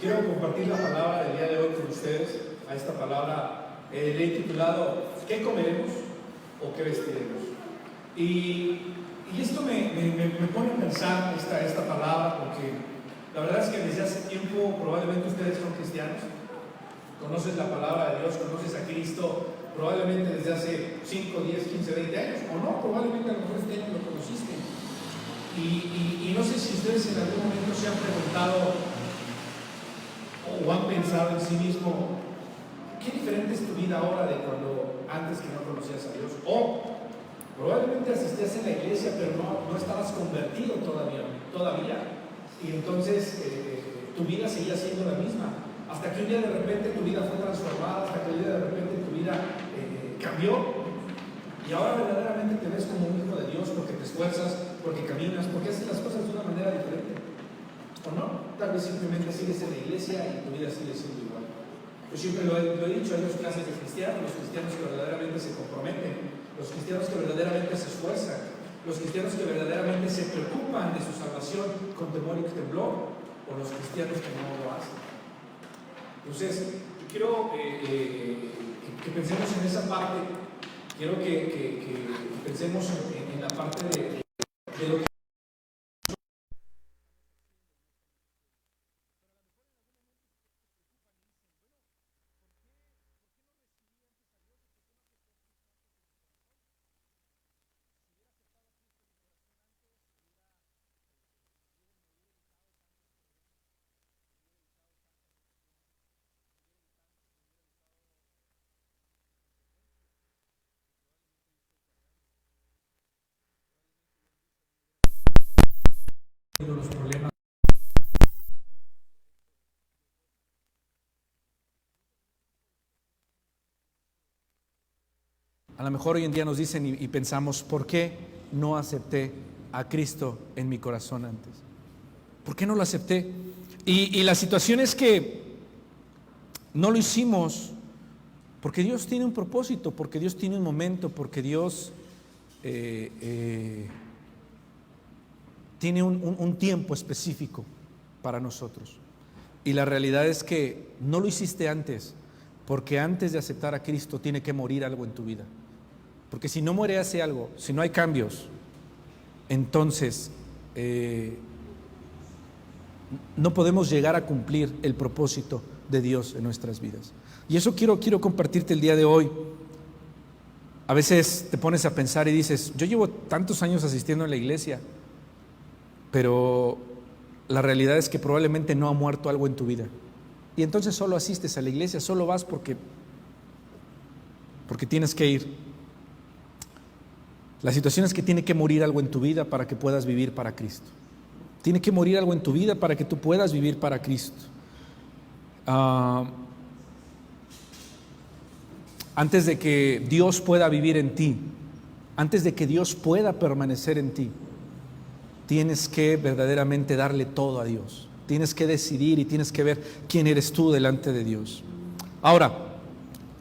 Quiero compartir la palabra del día de hoy con ustedes. A esta palabra le he titulado ¿qué comeremos o qué vestiremos? Y esto me pone a pensar esta palabra, porque la verdad es que desde hace tiempo probablemente ustedes son cristianos, conoces la palabra de Dios, conoces a Cristo probablemente desde hace 5, 10, 15, 20 años, o no, probablemente a lo mejor este año lo conociste. Y no sé si ustedes en algún momento se han preguntado o han pensado en sí mismo, ¿qué diferente es tu vida ahora de cuando antes que no conocías a Dios? O probablemente asistías en la iglesia, pero no estabas convertido todavía. Y entonces tu vida seguía siendo la misma. Hasta que un día de repente tu vida fue transformada, hasta que un día de repente tu vida cambió. Y ahora verdaderamente te ves como un hijo de Dios porque te esfuerzas, porque caminas, porque haces las cosas de una manera diferente. ¿O no? Tal vez simplemente sigues en la iglesia y tu vida sigue siendo igual. Yo siempre lo he dicho, hay dos clases de cristianos: los cristianos que verdaderamente se comprometen, los cristianos que verdaderamente se esfuerzan, los cristianos que verdaderamente se preocupan de su salvación con temor y temblor, o los cristianos que no lo hacen. Entonces, quiero que pensemos en esa parte. Quiero que pensemos en la parte de lo que los problemas. A lo mejor hoy en día nos dicen y pensamos, ¿por qué no acepté a Cristo en mi corazón antes? ¿Por qué no lo acepté? Y la situación es que no lo hicimos porque Dios tiene un propósito, porque Dios tiene un momento, porque Dios tiene un tiempo específico para nosotros. Y la realidad es que no lo hiciste antes, porque antes de aceptar a Cristo tiene que morir algo en tu vida. Porque si no muere ese algo, si no hay cambios, entonces no podemos llegar a cumplir el propósito de Dios en nuestras vidas. Y eso quiero compartirte el día de hoy. A veces te pones a pensar y dices, yo llevo tantos años asistiendo a la iglesia, pero la realidad es que probablemente no ha muerto algo en tu vida. Y entonces solo asistes a la iglesia, solo vas porque tienes que ir. La situación es que tiene que morir algo en tu vida para que puedas vivir para Cristo. Tiene que morir algo en tu vida para que tú puedas vivir para Cristo. Antes de que Dios pueda vivir en ti, antes de que Dios pueda permanecer en ti, tienes que verdaderamente darle todo a Dios. Tienes que decidir y tienes que ver quién eres tú delante de Dios. Ahora,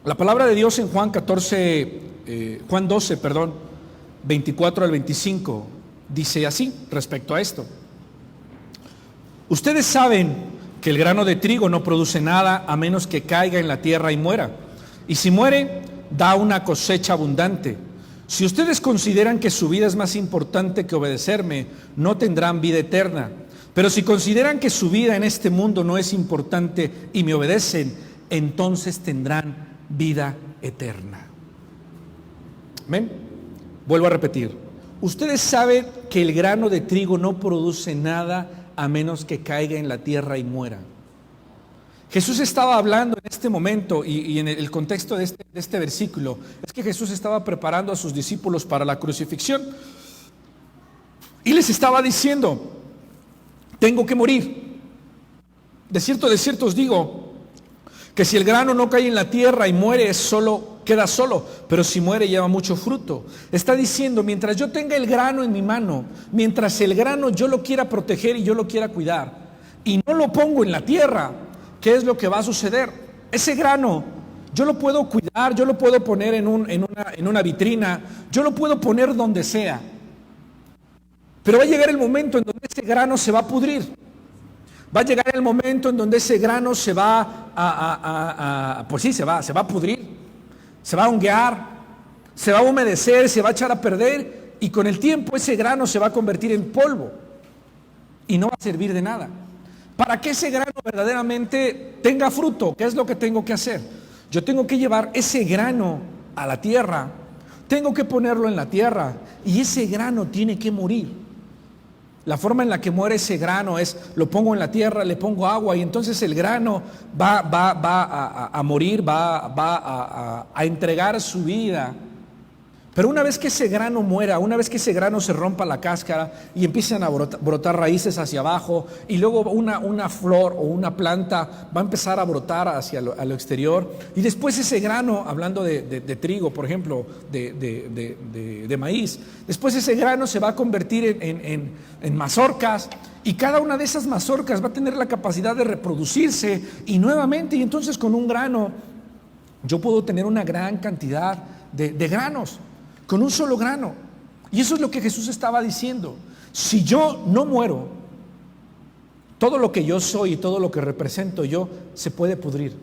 la palabra de Dios en Juan 12, 24 al 25, dice así respecto a esto. Ustedes saben que el grano de trigo no produce nada a menos que caiga en la tierra y muera. Y si muere, da una cosecha abundante. Si ustedes consideran que su vida es más importante que obedecerme, no tendrán vida eterna. Pero si consideran que su vida en este mundo no es importante y me obedecen, entonces tendrán vida eterna. ¿Ven? Vuelvo a repetir. Ustedes saben que el grano de trigo no produce nada a menos que caiga en la tierra y muera. Jesús estaba hablando en este momento y en el contexto de este versículo es que Jesús estaba preparando a sus discípulos para la crucifixión y les estaba diciendo, tengo que morir. De cierto os digo que si el grano no cae en la tierra y muere, queda solo, pero si muere lleva mucho fruto. Está diciendo, mientras yo tenga el grano en mi mano, mientras el grano yo lo quiera proteger y yo lo quiera cuidar y no lo pongo en la tierra, ¿qué es lo que va a suceder? Ese grano yo lo puedo cuidar, yo lo puedo poner en una vitrina, yo lo puedo poner donde sea, pero va a llegar el momento en donde ese grano se va a pudrir. Va a llegar el momento en donde ese grano se va pues sí, se va a pudrir, se va a honguear, se va a humedecer, se va a echar a perder, y con el tiempo ese grano se va a convertir en polvo y no va a servir de nada. Para que ese grano verdaderamente tenga fruto, ¿qué es lo que tengo que hacer? Yo tengo que llevar ese grano a la tierra, tengo que ponerlo en la tierra, y ese grano tiene que morir. La forma en la que muere ese grano es, lo pongo en la tierra, le pongo agua, y entonces el grano va a morir, va a entregar su vida. Pero una vez que ese grano muera, una vez que ese grano se rompa la cáscara y empiezan a brotar raíces hacia abajo, y luego una flor o una planta va a empezar a brotar hacia lo exterior, y después ese grano, hablando de trigo, por ejemplo, de maíz, después ese grano se va a convertir en mazorcas, y cada una de esas mazorcas va a tener la capacidad de reproducirse y nuevamente, y entonces con un grano yo puedo tener una gran cantidad de granos, con un solo grano. Y eso es lo que Jesús estaba diciendo. Si yo no muero, todo lo que yo soy y todo lo que represento yo se puede pudrir.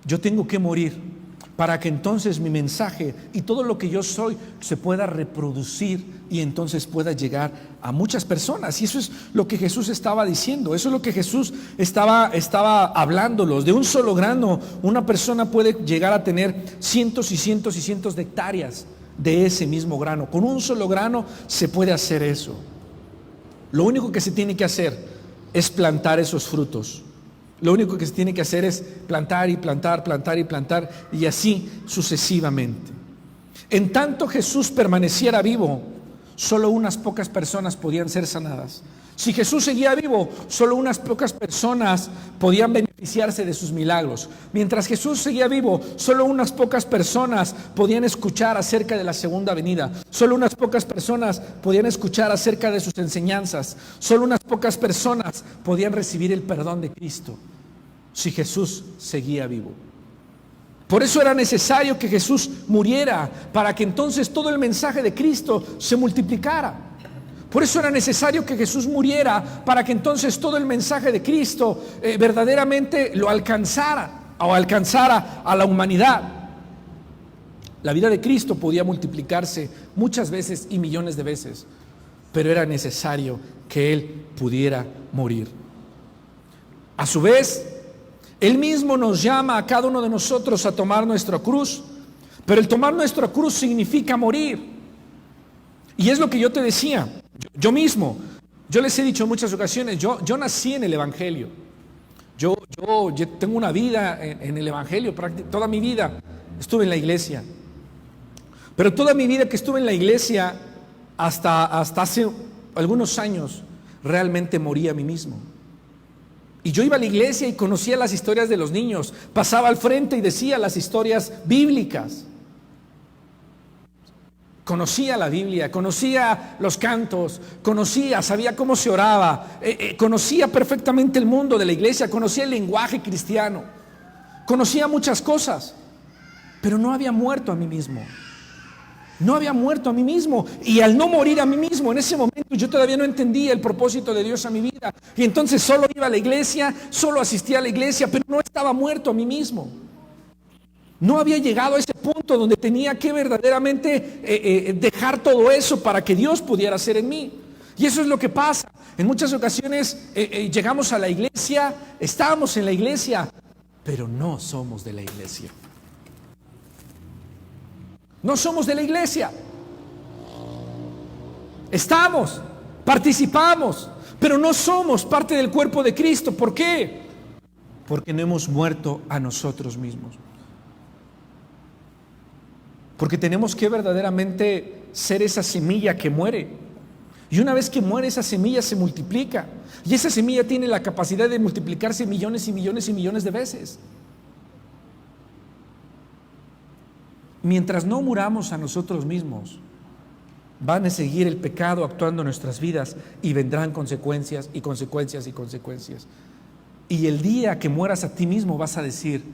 Yo tengo que morir para que entonces mi mensaje y todo lo que yo soy se pueda reproducir y entonces pueda llegar a muchas personas. Y eso es lo que Jesús estaba diciendo, eso es lo que Jesús estaba hablándolos. De un solo grano una persona puede llegar a tener cientos y cientos y cientos de hectáreas de ese mismo grano. Con un solo grano se puede hacer eso. Lo único que se tiene que hacer es plantar esos frutos. Lo único que se tiene que hacer es plantar y plantar, plantar y plantar, y así sucesivamente. En tanto Jesús permaneciera vivo, solo unas pocas personas podían ser sanadas. Si Jesús seguía vivo, solo unas pocas personas podían beneficiarse de sus milagros. Mientras Jesús seguía vivo, solo unas pocas personas podían escuchar acerca de la segunda venida. Solo unas pocas personas podían escuchar acerca de sus enseñanzas. Solo unas pocas personas podían recibir el perdón de Cristo si Jesús seguía vivo. Por eso era necesario que Jesús muriera, para que entonces todo el mensaje de Cristo se multiplicara. Por eso era necesario que Jesús muriera, para que entonces todo el mensaje de Cristo verdaderamente lo alcanzara, o alcanzara a la humanidad. La vida de Cristo podía multiplicarse muchas veces y millones de veces, pero era necesario que Él pudiera morir. A su vez, Él mismo nos llama a cada uno de nosotros a tomar nuestra cruz, pero el tomar nuestra cruz significa morir. Y es lo que yo te decía, yo mismo, yo les he dicho en muchas ocasiones, yo nací en el Evangelio. Yo tengo una vida en el Evangelio, toda mi vida estuve en la iglesia. Pero toda mi vida que estuve en la iglesia, hasta hace algunos años, realmente morí a mí mismo. Y yo iba a la iglesia y conocía las historias de los niños, pasaba al frente y decía las historias bíblicas. Conocía la Biblia, conocía los cantos, sabía cómo se oraba, conocía perfectamente el mundo de la iglesia, conocía el lenguaje cristiano, conocía muchas cosas, pero no había muerto a mí mismo. No había muerto a mí mismo, y al no morir a mí mismo en ese momento yo todavía no entendía el propósito de Dios a mi vida, y entonces solo iba a la iglesia, solo asistía a la iglesia, pero no estaba muerto a mí mismo. No había llegado a ese punto donde tenía que verdaderamente dejar todo eso para que Dios pudiera hacer en mí. Y eso es lo que pasa. En muchas ocasiones llegamos a la iglesia, estamos en la iglesia, pero no somos de la iglesia. No somos de la iglesia. Estamos, participamos, pero no somos parte del cuerpo de Cristo. ¿Por qué? Porque no hemos muerto a nosotros mismos. Porque tenemos que verdaderamente ser esa semilla que muere. Y una vez que muere, esa semilla se multiplica. Y esa semilla tiene la capacidad de multiplicarse millones y millones y millones de veces. Mientras no muramos a nosotros mismos, van a seguir el pecado actuando en nuestras vidas, y vendrán consecuencias y consecuencias y consecuencias. Y el día que mueras a ti mismo vas a decir: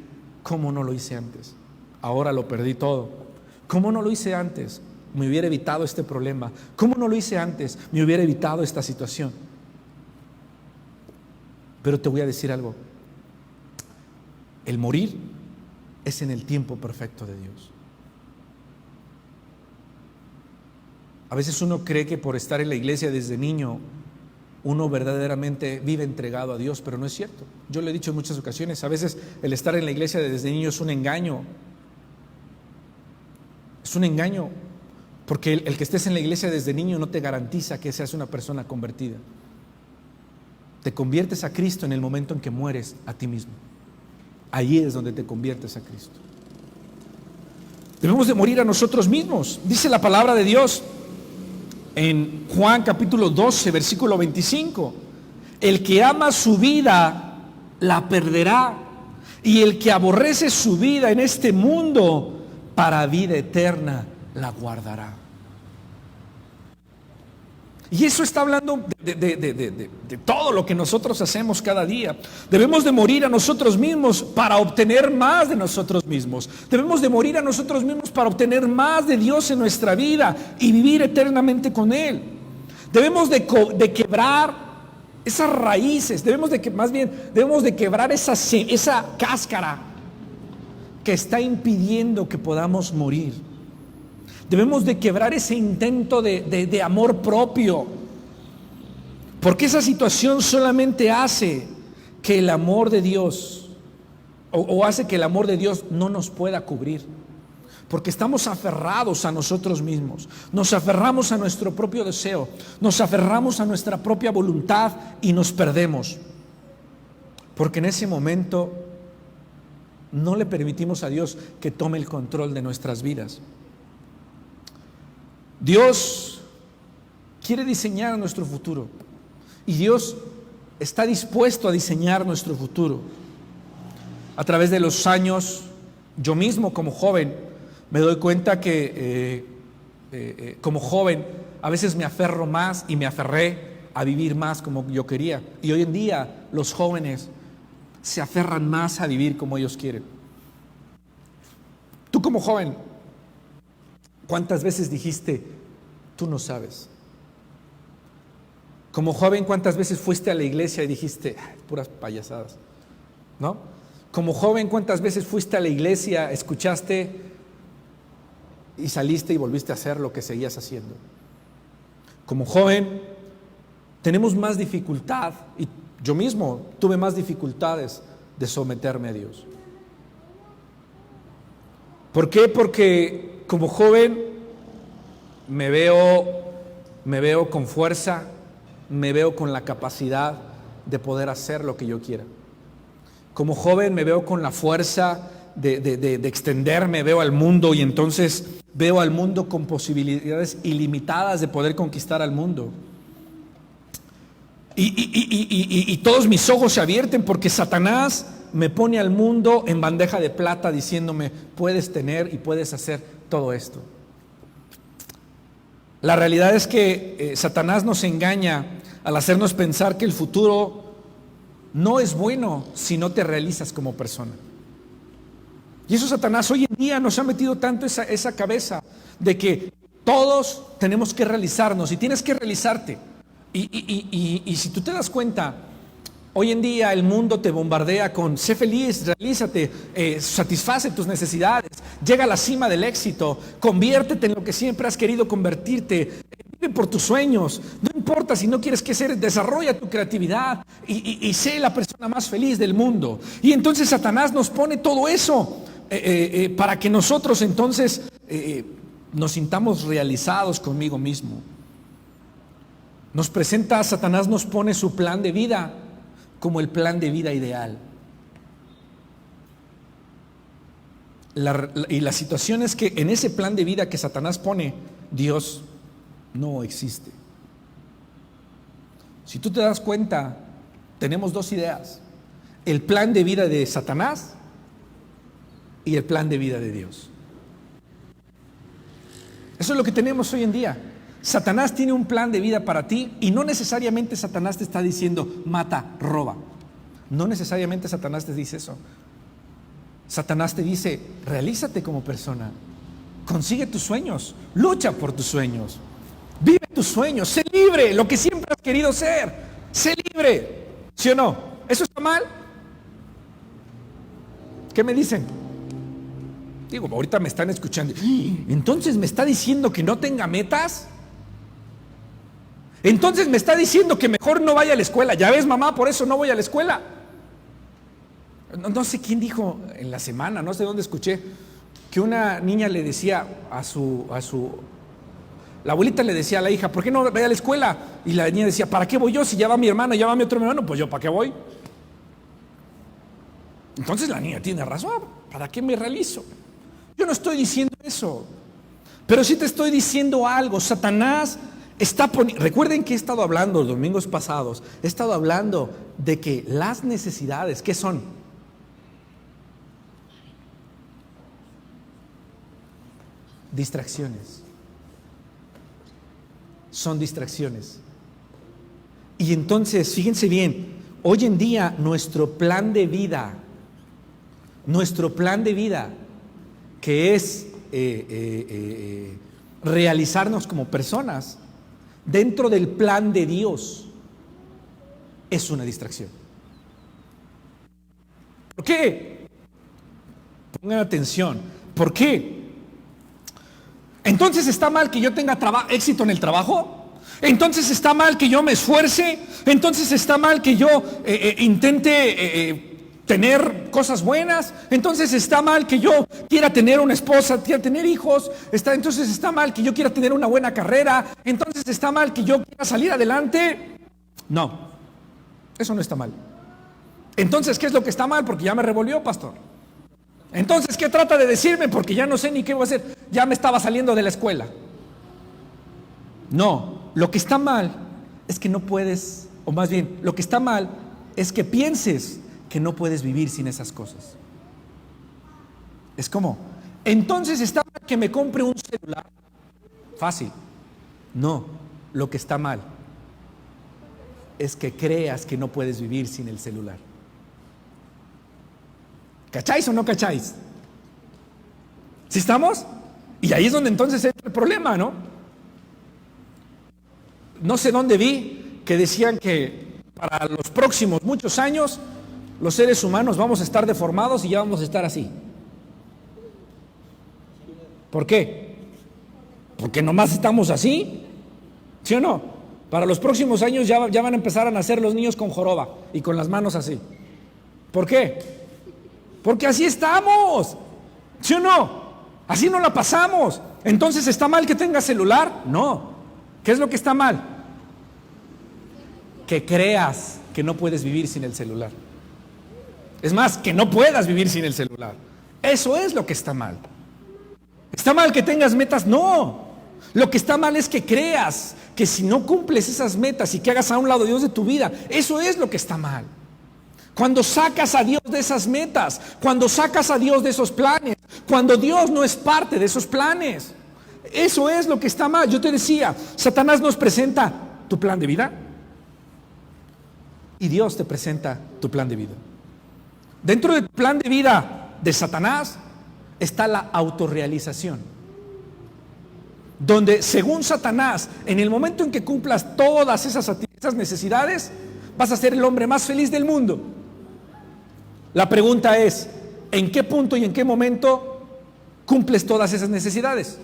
¿cómo no lo hice antes? Ahora lo perdí todo. ¿Cómo no lo hice antes? Me hubiera evitado este problema. ¿Cómo no lo hice antes? Me hubiera evitado esta situación. Pero te voy a decir algo. El morir es en el tiempo perfecto de Dios. A veces uno cree que por estar en la iglesia desde niño, uno verdaderamente vive entregado a Dios, pero no es cierto. Yo lo he dicho en muchas ocasiones, a veces el estar en la iglesia desde niño es un engaño. Es un engaño, porque el que estés en la iglesia desde niño no te garantiza que seas una persona convertida. Te conviertes a Cristo en el momento en que mueres a ti mismo. Ahí es donde te conviertes a Cristo. Debemos de morir a nosotros mismos. Dice la palabra de Dios en Juan capítulo 12, versículo 25. El que ama su vida, la perderá. Y el que aborrece su vida en este mundo, para vida eterna, la guardará. Y eso está hablando de todo lo que nosotros hacemos cada día. Debemos de morir a nosotros mismos para obtener más de nosotros mismos. Debemos de morir a nosotros mismos para obtener más de Dios en nuestra vida y vivir eternamente con Él. Debemos de quebrar esas raíces. Debemos de quebrar esa cáscara que está impidiendo que podamos morir. Debemos de quebrar ese intento de amor propio, porque esa situación solamente hace que el amor de Dios o hace que el amor de Dios no nos pueda cubrir, porque estamos aferrados a nosotros mismos, nos aferramos a nuestro propio deseo, nos aferramos a nuestra propia voluntad y nos perdemos, porque en ese momento no le permitimos a Dios que tome el control de nuestras vidas. Dios quiere diseñar nuestro futuro y Dios está dispuesto a diseñar nuestro futuro. A través de los años, yo mismo como joven me doy cuenta que como joven a veces me aferro más y me aferré a vivir más como yo quería. Y hoy en día los jóvenes se aferran más a vivir como ellos quieren. Tú como joven, ¿cuántas veces dijiste, tú no sabes? Como joven, ¿cuántas veces fuiste a la iglesia y dijiste, puras payasadas? ¿No? Como joven, ¿cuántas veces fuiste a la iglesia, escuchaste y saliste y volviste a hacer lo que seguías haciendo? Como joven, tenemos más dificultad, y yo mismo tuve más dificultades de someterme a Dios. ¿Por qué? Porque como joven me veo con fuerza, me veo con la capacidad de poder hacer lo que yo quiera. Como joven me veo con la fuerza de extenderme, veo al mundo y entonces veo al mundo con posibilidades ilimitadas de poder conquistar al mundo. Y todos mis ojos se abierten porque Satanás me pone al mundo en bandeja de plata diciéndome, puedes tener y puedes hacer todo esto. La realidad es que Satanás nos engaña al hacernos pensar que el futuro no es bueno si no te realizas como persona. Y eso Satanás hoy en día nos ha metido tanto esa cabeza de que todos tenemos que realizarnos y tienes que realizarte. Y si tú te das cuenta, hoy en día el mundo te bombardea con sé feliz, realízate, satisface tus necesidades, llega a la cima del éxito, conviértete en lo que siempre has querido convertirte, vive por tus sueños, no importa si no quieres que ser, desarrolla tu creatividad y sé la persona más feliz del mundo. Y entonces Satanás nos pone todo eso para que nosotros entonces nos sintamos realizados conmigo mismo. Nos presenta, Satanás nos pone su plan de vida como el plan de vida ideal. Y la situación es que en ese plan de vida que Satanás pone, Dios no existe. Si tú te das cuenta, tenemos dos ideas: el plan de vida de Satanás y el plan de vida de Dios. Eso es lo que tenemos hoy en día. Satanás tiene un plan de vida para ti y no necesariamente Satanás te está diciendo mata, roba. No necesariamente Satanás te dice eso. Satanás te dice realízate como persona, consigue tus sueños, lucha por tus sueños, vive tus sueños, sé libre, lo que siempre has querido ser, sé libre, ¿sí o no? ¿Eso está mal? ¿Qué me dicen? Digo, ahorita me están escuchando. Entonces me está diciendo que no tenga metas. Entonces me está diciendo que mejor no vaya a la escuela. Ya ves, mamá, por eso no voy a la escuela. No sé quién dijo en la semana, no sé dónde escuché, que una niña le decía la abuelita le decía a la hija, ¿por qué no vaya a la escuela? Y la niña decía, ¿para qué voy yo? Si ya va mi hermano, ya va mi otro hermano, pues yo, ¿para qué voy? Entonces la niña tiene razón, ¿para qué me realizo? Yo no estoy diciendo eso, pero sí te estoy diciendo algo. Satanás está poniendo, recuerden que he estado hablando los domingos pasados, he estado hablando de que las necesidades, ¿qué son? Distracciones. Son distracciones. Y entonces, fíjense bien, hoy en día nuestro plan de vida, que es realizarnos como personas dentro del plan de Dios, es una distracción. ¿Por qué? Pongan atención. ¿Por qué? Entonces está mal que yo tenga éxito en el trabajo. Entonces está mal que yo me esfuerce. Entonces está mal que yo intente tener cosas buenas. Entonces está mal que yo quiera tener una esposa, quiera tener hijos. Entonces está mal que yo quiera tener una buena carrera. Entonces está mal que yo quiera salir adelante. No, eso no está mal. Entonces, ¿qué es lo que está mal? Porque ya me revolvió, pastor. Entonces, ¿qué trata de decirme? Porque ya no sé ni qué voy a hacer. Ya me estaba saliendo de la escuela. No, lo que está mal es que no puedes, o más bien, lo que está mal es que pienses que no puedes vivir sin esas cosas. Es como, entonces está mal que me compre un celular. Fácil. No, lo que está mal es que creas que no puedes vivir sin el celular. ¿Cacháis o no cacháis? ¿Sí estamos? Y ahí es donde entonces entra el problema, ¿no? No sé dónde vi que decían que para los próximos muchos años los seres humanos vamos a estar deformados y ya vamos a estar así. ¿Por qué? Porque nomás estamos así, ¿sí o no? Para los próximos años ya van a empezar a nacer los niños con joroba y con las manos así. ¿Por qué? Porque así estamos, ¿sí o no? Así no la pasamos. Entonces, ¿está mal que tengas celular? No. ¿Qué es lo que está mal? Que creas que no puedes vivir sin el celular. Es más, que no puedas vivir sin el celular. Eso es lo que está mal. ¿Está mal que tengas metas? No. Lo que está mal es que creas que si no cumples esas metas y que hagas a un lado Dios de tu vida, eso es lo que está mal. Cuando sacas a Dios de esas metas, cuando sacas a Dios de esos planes, cuando Dios no es parte de esos planes, eso es lo que está mal. Yo te decía, Satanás nos presenta tu plan de vida y Dios te presenta tu plan de vida. Dentro del plan de vida de Satanás está la autorrealización, donde según Satanás, en el momento en que cumplas todas esas necesidades, vas a ser el hombre más feliz del mundo. La pregunta es, ¿en qué punto y en qué momento cumples todas esas necesidades?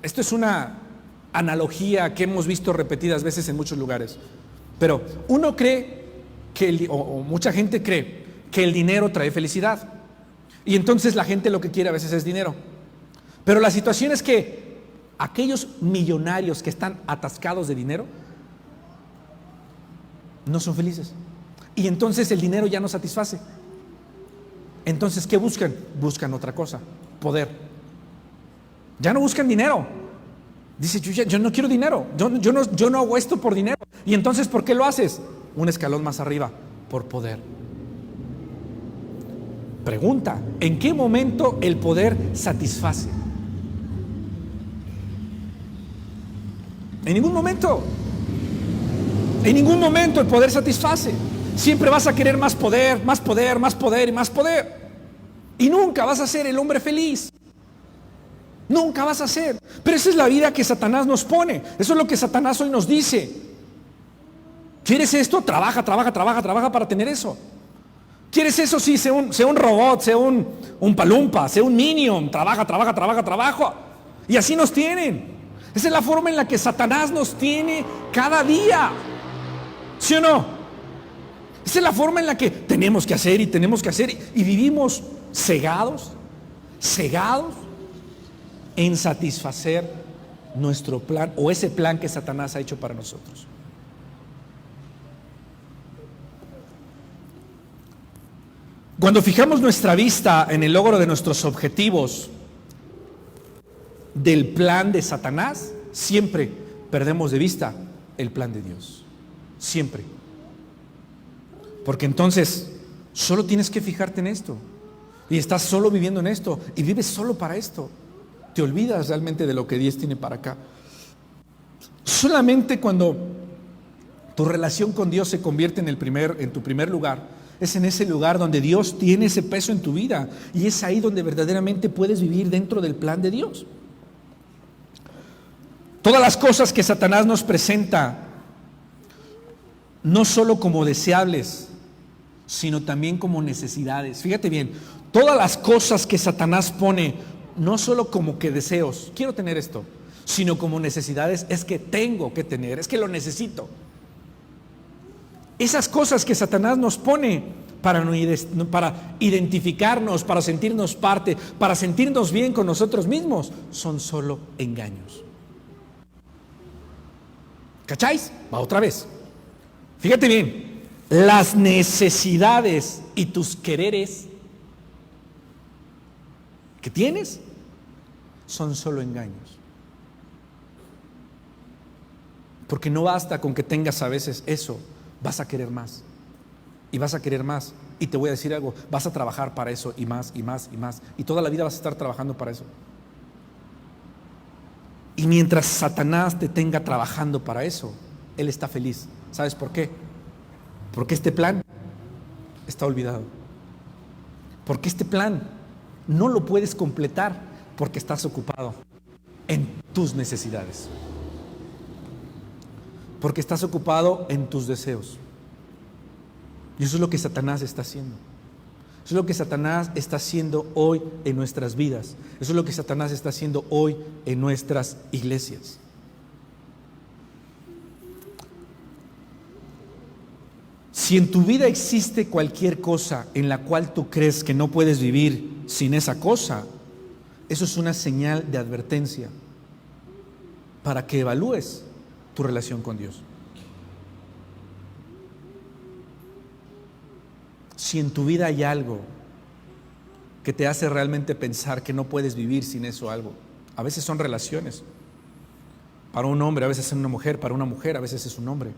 Esto es una analogía que hemos visto repetidas veces en muchos lugares, pero uno cree que, o mucha gente cree que el dinero trae felicidad, y entonces la gente lo que quiere a veces es dinero. Pero la situación es que aquellos millonarios que están atascados de dinero no son felices, y entonces el dinero ya no satisface. Entonces, ¿qué buscan? Buscan otra cosa, poder. Ya no buscan dinero. Dice, yo no quiero dinero, yo no hago esto por dinero. Y entonces, ¿por qué lo haces? Un escalón más arriba, por poder. Pregunta, ¿en qué momento el poder satisface? En ningún momento. En ningún momento el poder satisface. Siempre vas a querer más poder, más poder, más poder y más poder. Y nunca vas a ser el hombre feliz. Nunca vas a hacer. Pero esa es la vida que Satanás nos pone. Eso es lo que Satanás hoy nos dice. ¿Quieres esto? Trabaja para tener eso. ¿Quieres eso? Sí, sea un robot, sea un palumpa, sea un minion. Trabaja. Y así nos tienen. Esa es la forma en la que Satanás nos tiene cada día. ¿Sí o no? Esa es la forma en la que tenemos que hacer y vivimos cegados en satisfacer nuestro plan o ese plan que Satanás ha hecho para nosotros. Cuando fijamos nuestra vista en el logro de nuestros objetivos del plan de Satanás, siempre perdemos de vista el plan de Dios. Siempre. Porque entonces solo tienes que fijarte en esto. Y estás solo viviendo en esto. Y vives solo para esto. Te olvidas realmente de lo que Dios tiene para acá. Solamente cuando tu relación con Dios se convierte en tu primer lugar, es en ese lugar donde Dios tiene ese peso en tu vida. Y es ahí donde verdaderamente puedes vivir dentro del plan de Dios. Todas las cosas que Satanás nos presenta, no solo como deseables, sino también como necesidades. Fíjate bien, todas las cosas que Satanás pone, no solo como que deseos, quiero tener esto, sino como necesidades, es que tengo que tener, es que lo necesito. Esas cosas que Satanás nos pone para identificarnos, para sentirnos parte, para sentirnos bien con nosotros mismos, son solo engaños. ¿Cacháis? Va otra vez. Fíjate bien, las necesidades y tus quereres que tienes son solo engaños. Porque no basta con que tengas a veces eso, vas a querer más. Y vas a querer más. Y te voy a decir algo, vas a trabajar para eso y más y más y más. Y toda la vida vas a estar trabajando para eso. Y mientras Satanás te tenga trabajando para eso, él está feliz. ¿Sabes por qué? Porque este plan está olvidado. Porque este plan no lo puedes completar porque estás ocupado en tus necesidades. Porque estás ocupado en tus deseos. Y eso es lo que Satanás está haciendo. Eso es lo que Satanás está haciendo hoy en nuestras vidas. Eso es lo que Satanás está haciendo hoy en nuestras iglesias. Si en tu vida existe cualquier cosa en la cual tú crees que no puedes vivir sin esa cosa, eso es una señal de advertencia para que evalúes tu relación con Dios. Si en tu vida hay algo que te hace realmente pensar que no puedes vivir sin eso algo, a veces son relaciones. Para un hombre a veces es una mujer, para una mujer a veces es un hombre.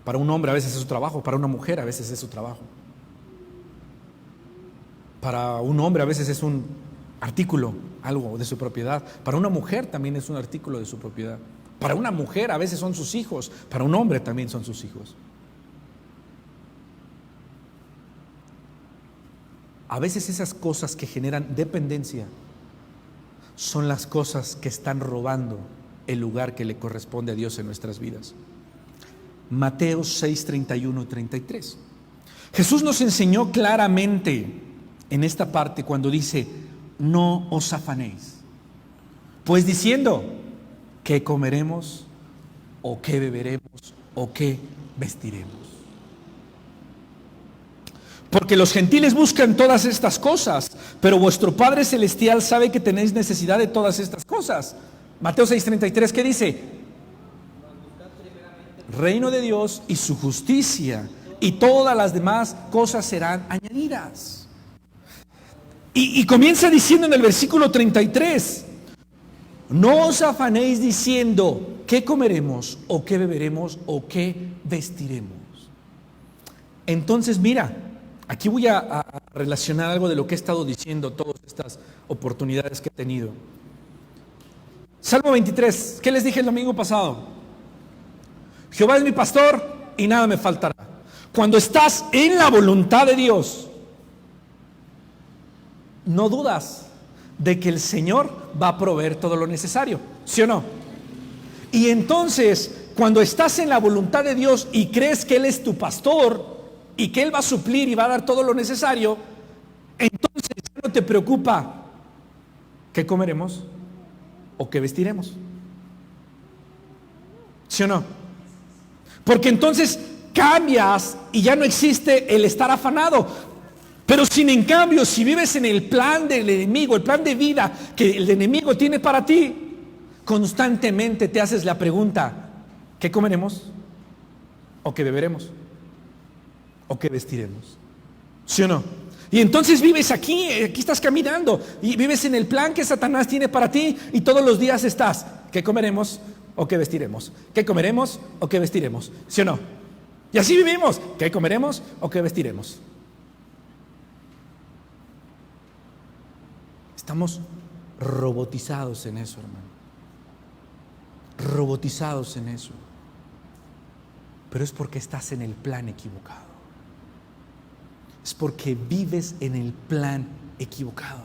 Para un hombre a veces es su trabajo, para una mujer a veces es su trabajo. Para un hombre a veces es un artículo, algo de su propiedad. Para una mujer también es un artículo de su propiedad. Para una mujer a veces son sus hijos, para un hombre también son sus hijos. A veces esas cosas que generan dependencia son las cosas que están robando el lugar que le corresponde a Dios en nuestras vidas. Mateo 6, 31 y 33. Jesús nos enseñó claramente en esta parte cuando dice: no os afanéis, pues diciendo, ¿qué comeremos? ¿O qué beberemos? ¿O qué vestiremos? Porque los gentiles buscan todas estas cosas, pero vuestro Padre Celestial sabe que tenéis necesidad de todas estas cosas. Mateo 6:33, ¿qué dice? Reino de Dios y su justicia, y todas las demás cosas serán añadidas. Y comienza diciendo en el versículo 33, no os afanéis diciendo, ¿qué comeremos? ¿O qué beberemos? ¿O qué vestiremos? Entonces mira, aquí voy a relacionar algo de lo que he estado diciendo todas estas oportunidades que he tenido. Salmo 23, ¿qué les dije el domingo pasado? Jehová es mi pastor y nada me faltará. Cuando estás en la voluntad de Dios, no dudas de que el Señor va a proveer todo lo necesario, ¿sí o no? Y entonces, cuando estás en la voluntad de Dios y crees que Él es tu pastor y que Él va a suplir y va a dar todo lo necesario, entonces ya no te preocupa qué comeremos o qué vestiremos, ¿sí o no? Porque entonces cambias y ya no existe el estar afanado. Pero sin en cambio, si vives en el plan del enemigo, el plan de vida que el enemigo tiene para ti, constantemente te haces la pregunta: ¿qué comeremos? ¿O qué beberemos? ¿O qué vestiremos? ¿Sí o no? Y entonces vives aquí estás caminando y vives en el plan que Satanás tiene para ti, y todos los días estás: ¿qué comeremos o qué vestiremos? ¿Qué comeremos o qué vestiremos? ¿Sí o no? Y así vivimos: ¿qué comeremos o qué vestiremos? Estamos robotizados en eso, hermano. Robotizados en eso. Pero es porque estás en el plan equivocado. Es porque vives en el plan equivocado.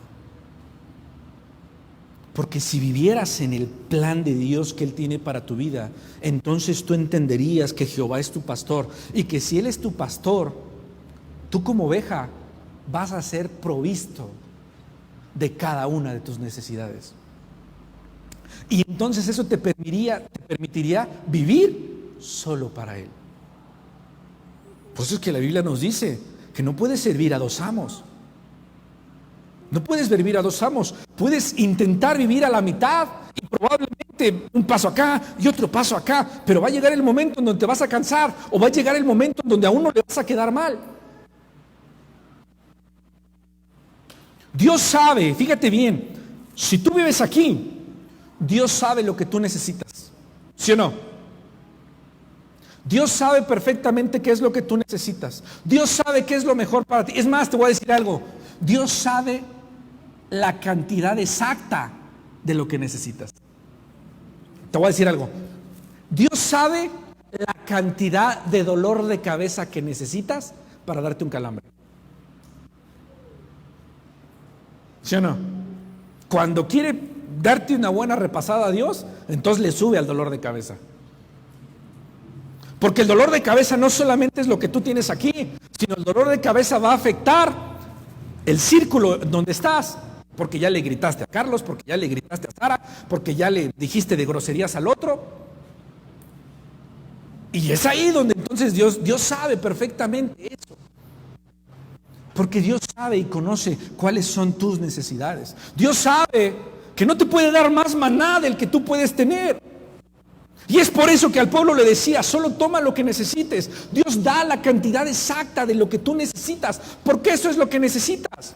Porque si vivieras en el plan de Dios que Él tiene para tu vida, entonces tú entenderías que Jehová es tu pastor, y que si Él es tu pastor, tú como oveja vas a ser provisto de cada una de tus necesidades. Y entonces eso te permitiría vivir solo para Él. Por eso es que la Biblia nos dice que no puedes servir a dos amos. No puedes servir a dos amos. Puedes intentar vivir a la mitad y probablemente un paso acá y otro paso acá, pero va a llegar el momento en donde te vas a cansar, o va a llegar el momento en donde a uno le vas a quedar mal. Dios sabe, fíjate bien, si tú vives aquí, Dios sabe lo que tú necesitas, ¿sí o no? Dios sabe perfectamente qué es lo que tú necesitas. Dios sabe qué es lo mejor para ti. Es más, te voy a decir algo: Dios sabe la cantidad exacta de lo que necesitas. Te voy a decir algo: Dios sabe la cantidad de dolor de cabeza que necesitas para darte un calambre. ¿Sí o no? Cuando quiere darte una buena repasada a Dios, entonces le sube al dolor de cabeza. Porque el dolor de cabeza no solamente es lo que tú tienes aquí, sino el dolor de cabeza va a afectar el círculo donde estás. Porque ya le gritaste a Carlos, porque ya le gritaste a Sara, porque ya le dijiste de groserías al otro. Y es ahí donde entonces Dios sabe perfectamente eso. Porque Dios sabe y conoce cuáles son tus necesidades. Dios sabe que no te puede dar más maná del que tú puedes tener. Y es por eso que al pueblo le decía: solo toma lo que necesites. Dios da la cantidad exacta de lo que tú necesitas, porque eso es lo que necesitas.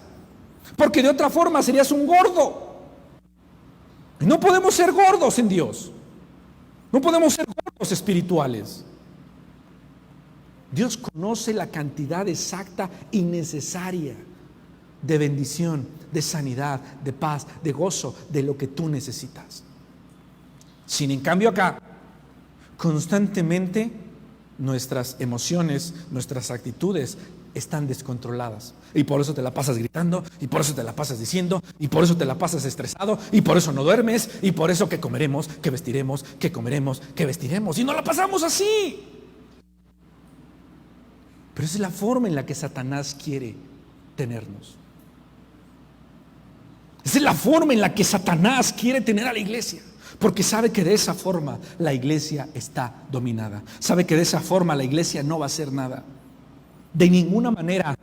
Porque de otra forma serías un gordo. Y no podemos ser gordos en Dios. No podemos ser gordos espirituales. Dios conoce la cantidad exacta y necesaria de bendición, de sanidad, de paz, de gozo, de lo que tú necesitas. Sin en cambio acá, constantemente nuestras emociones, nuestras actitudes están descontroladas. Y por eso te la pasas gritando, y por eso te la pasas diciendo, y por eso te la pasas estresado, y por eso no duermes, y por eso que comeremos, que vestiremos, que comeremos, que vestiremos, y no la pasamos así. Pero esa es la forma en la que Satanás quiere tenernos. Esa es la forma en la que Satanás quiere tener a la iglesia. Porque sabe que de esa forma la iglesia está dominada. Sabe que de esa forma la iglesia no va a hacer nada. De ninguna manera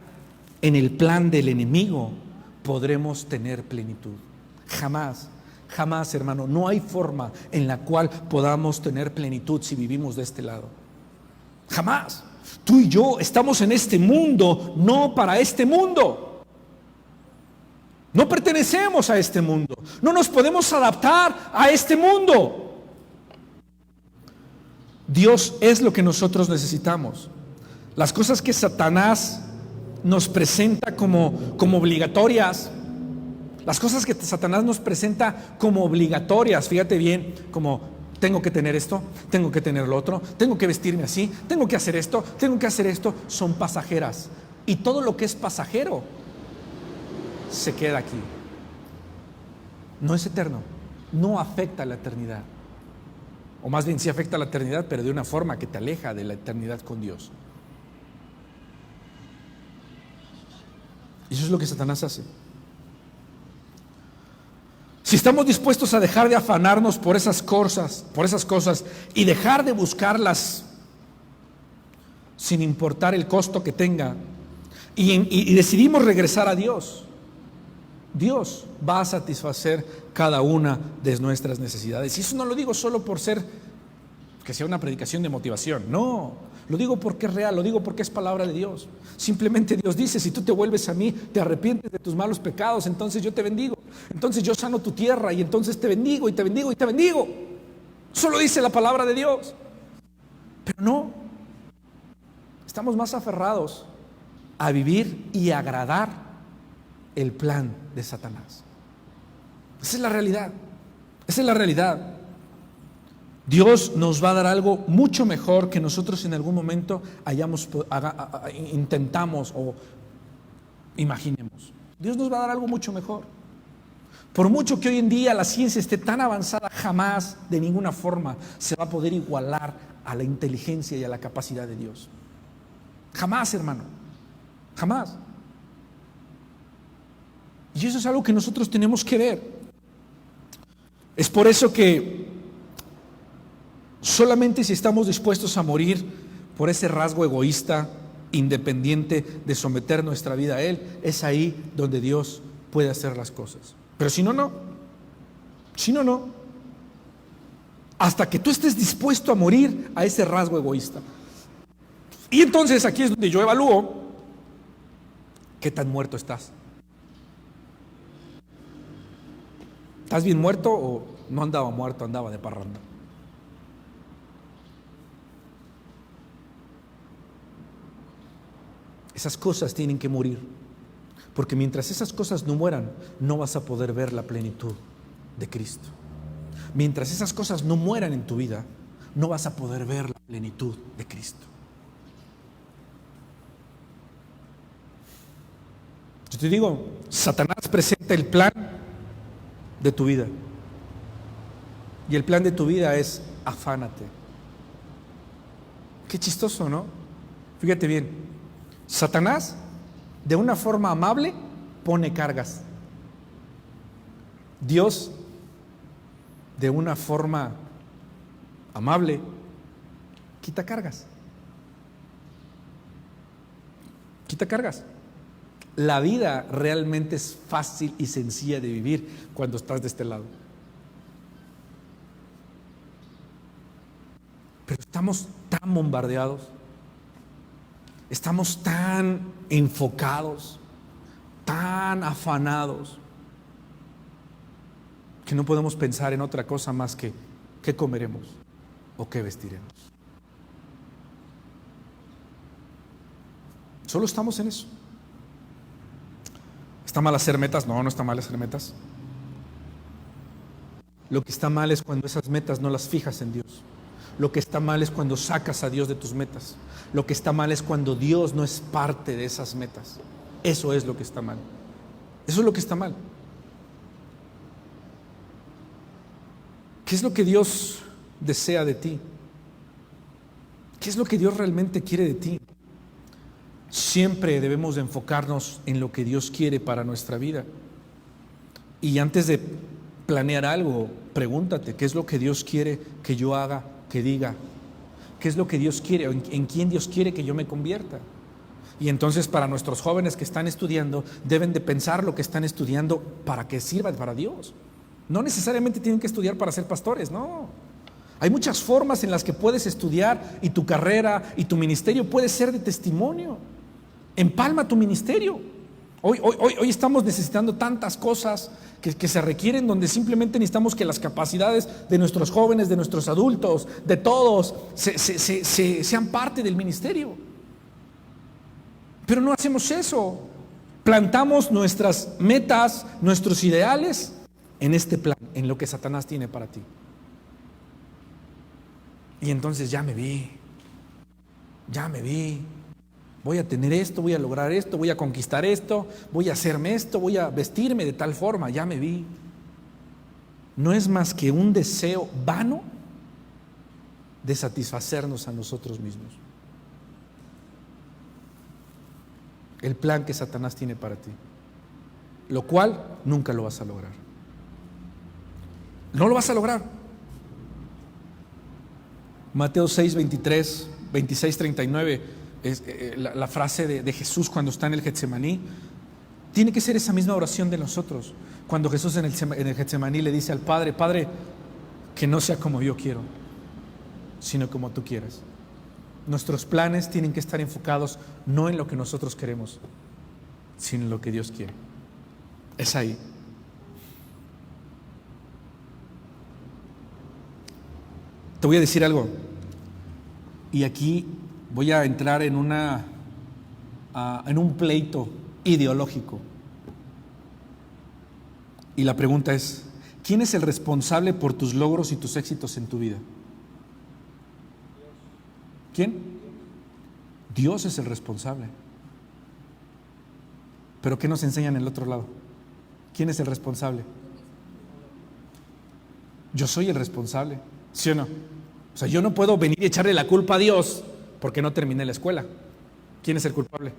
en el plan del enemigo podremos tener plenitud. Jamás, jamás, hermano. No hay forma en la cual podamos tener plenitud si vivimos de este lado. Jamás. Tú y yo estamos en este mundo, no para este mundo. No pertenecemos a este mundo. No nos podemos adaptar a este mundo. Dios es lo que nosotros necesitamos. Las cosas que Satanás nos presenta como obligatorias, las cosas que Satanás nos presenta como obligatorias, fíjate bien, como tengo que tener esto, tengo que tener lo otro, tengo que vestirme así, tengo que hacer esto, son pasajeras. Y todo lo que es pasajero se queda aquí. no es eterno, no afecta a la eternidad. O más bien sí afecta a la eternidad, pero de una forma que te aleja de la eternidad con Dios. Y eso es lo que Satanás hace. Si estamos dispuestos a dejar de afanarnos por esas cosas y dejar de buscarlas sin importar el costo que tenga, y decidimos regresar a Dios, Dios va a satisfacer cada una de nuestras necesidades. Y eso no lo digo solo por ser que sea una predicación de motivación, no, lo digo porque es real, lo digo porque es palabra de Dios. Simplemente Dios dice: si tú te vuelves a mí, te arrepientes de tus malos pecados, entonces yo te bendigo, entonces yo sano tu tierra, y entonces te bendigo y te bendigo y te bendigo. Solo dice la palabra de Dios. Pero no, estamos más aferrados a vivir y agradar el plan de Satanás. Esa es la realidad. Esa es la realidad. Dios nos va a dar algo mucho mejor que nosotros en algún momento intentamos o imaginemos. Dios nos va a dar algo mucho mejor. Por mucho que hoy en día la ciencia esté tan avanzada, jamás de ninguna forma se va a poder igualar a la inteligencia y a la capacidad de Dios. Jamás, hermano. Jamás. Y eso es algo que nosotros tenemos que ver. Es por eso que solamente si estamos dispuestos a morir por ese rasgo egoísta, independiente de someter nuestra vida a Él, es ahí donde Dios puede hacer las cosas. Pero si no, no. Si no, no. Hasta que tú estés dispuesto a morir a ese rasgo egoísta. Y entonces aquí es donde yo evalúo qué tan muerto estás. ¿Estás bien muerto o no andaba muerto, andaba de parranda? Esas cosas tienen que morir, porque mientras esas cosas no mueran, no vas a poder ver la plenitud de Cristo. Mientras esas cosas no mueran en tu vida, no vas a poder ver la plenitud de Cristo. Yo te digo, Satanás presenta el plan de tu vida. Y el plan de tu vida es: afánate. Qué chistoso, ¿no? Fíjate bien, Satanás, de una forma amable, pone cargas. Dios, de una forma amable, quita cargas. Quita cargas. La vida realmente es fácil y sencilla de vivir cuando estás de este lado. Pero estamos tan bombardeados, estamos tan enfocados, tan afanados, que no podemos pensar en otra cosa más que qué comeremos o qué vestiremos. Solo estamos en eso. ¿Está mal hacer metas? No, no está mal hacer metas. Lo que está mal es cuando esas metas no las fijas en Dios. Lo que está mal es cuando sacas a Dios de tus metas. Lo que está mal es cuando Dios no es parte de esas metas. Eso es lo que está mal. Eso es lo que está mal. ¿Qué es lo que Dios desea de ti? ¿Qué es lo que Dios realmente quiere de ti? Siempre debemos de enfocarnos en lo que Dios quiere para nuestra vida. Y antes de planear algo, pregúntate: ¿qué es lo que Dios quiere que yo haga, que diga? ¿Qué es lo que Dios quiere? ¿En quién Dios quiere que yo me convierta? Y entonces, para nuestros jóvenes que están estudiando, deben de pensar lo que están estudiando para que sirva para Dios. No necesariamente tienen que estudiar para ser pastores, no. Hay muchas formas en las que puedes estudiar, y tu carrera y tu ministerio puede ser de testimonio. Empalma tu ministerio. Hoy estamos necesitando tantas cosas que se requieren, donde simplemente necesitamos que las capacidades de nuestros jóvenes, de nuestros adultos, de todos, sean parte del ministerio. Pero no hacemos eso. Plantamos nuestras metas, nuestros ideales en este plan, en lo que Satanás tiene para ti. Y entonces ya me vi, voy a tener esto, voy a lograr esto, voy a conquistar esto, voy a hacerme esto, voy a vestirme de tal forma, ya me vi. no es más que un deseo vano de satisfacernos a nosotros mismos. El plan que Satanás tiene para ti, lo cual nunca lo vas a lograr. No lo vas a lograr. Mateo 6, 23, 26, 39 es la frase de Jesús cuando está en el Getsemaní. Tiene que ser esa misma oración de nosotros. Cuando Jesús en el Getsemaní le dice al Padre: Padre, que no sea como yo quiero, sino como tú quieras. Nuestros planes tienen que estar enfocados no en lo que nosotros queremos, sino en lo que Dios quiere. Es ahí. Te voy a decir algo, y aquí voy a entrar en un pleito ideológico. Y la pregunta es: ¿quién es el responsable por tus logros y tus éxitos en tu vida? ¿Quién? Dios es el responsable. ¿Pero qué nos enseñan en el otro lado? ¿Quién es el responsable? Yo soy el responsable, ¿sí o no? O sea, yo no puedo venir y echarle la culpa a Dios porque no terminé la escuela. ¿Quién es el culpable?